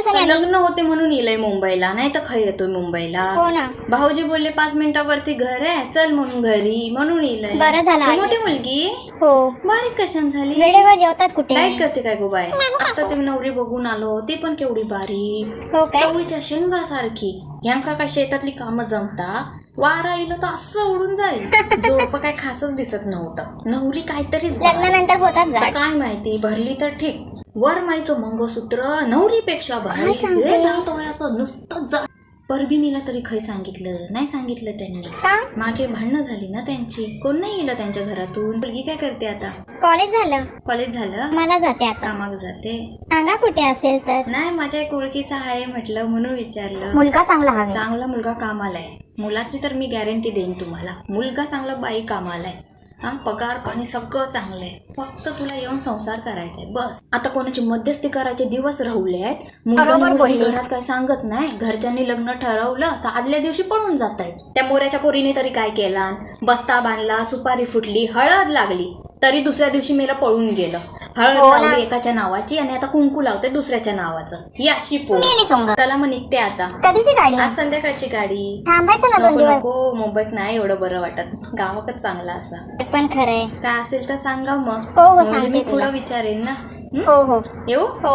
दिवसांनी लग्न होते म्हणून येलय मुंबईला, नाही तर खाई येतोय मुंबईला. हो ना. भाऊजी बोलले 5 मिनिटावरती घर आहे, चल म्हणून घरी, म्हणून येलय. बरं झालं. मोठी मुलगी हो. बारीक कशान झाली? वेळेवर जेवतात कुठे? डाएट करते काय गो बाय? आता ते नवरी बघून आलो, ती पण केवढी बारीक, हो काय? चवळीच्या शेंगासारखी. ह्यांका काय शेतातली कामं जमता? वारा येईल तर असं उडून जाईल. जोडपं काय खासच दिसत नव्हतं. नवरी काहीतरीच लग्नानंतर होतात तर जाड. काय माहिती, भरली तर ठीक. वर माईचं मंगळसूत्र नवरीपेक्षा भारी, सांगते? 10 तोळ्याचं नुसतं जा. परबिनीला तरी खै सांगितलं नाही, सांगितलं त्यांनी. का? मागे भांडणं झाली ना त्यांची, कोण नाही गेलं त्यांच्या घरातून. मुलगी काय करते आता? कॉलेज झालं. कॉलेज झालं, मला जाते आता. कामाक जाते. सांगा कुठे असेल तर. नाही, माझ्या एक ओळखीचा आहे म्हटलं म्हणून विचारलं. मुलगा चांगला हवा. चांगला मुलगा कामाला आहे. मुलाची तर मी गॅरंटी देईन तुम्हाला. मुलगा चांगला, बाई कामाला आहे. हा, पगार पाणी सगळं चांगलं आहे. फक्त तुला येऊन संसार करायचा आहे बस. आता कोणाची मध्यस्थी करायचे दिवस राहुले आहेत. मुलगी घरात काय सांगत नाही. घरच्यांनी लग्न ठरवलं तर आदल्या दिवशी पळून जात आहेत. त्या मोऱ्याच्या पोरीने तरी काय केला? बस्ता बांधला, सुपारी फुटली, हळद लागली, तरी दुसऱ्या दिवशी मेला पळून गेलं. हळद लावली एकाच्या नावाची आणि आता कुंकू लावते दुसऱ्याच्या नावाचं. ही अशी पोर. त्याला मग निघते आता. कधीची गाडी? आज संध्याकाळची गाडी. थांबायचं ना 2 दिवस. हो, मुंबईत नाही एवढं बरं वाटत, गावाकच चांगला असा. पण खरंय. काय असेल तर सांगा मग. हो हो म्हणजे सांगते मी तुला. पुढं विचारेन ना. हो हो येऊ? हो.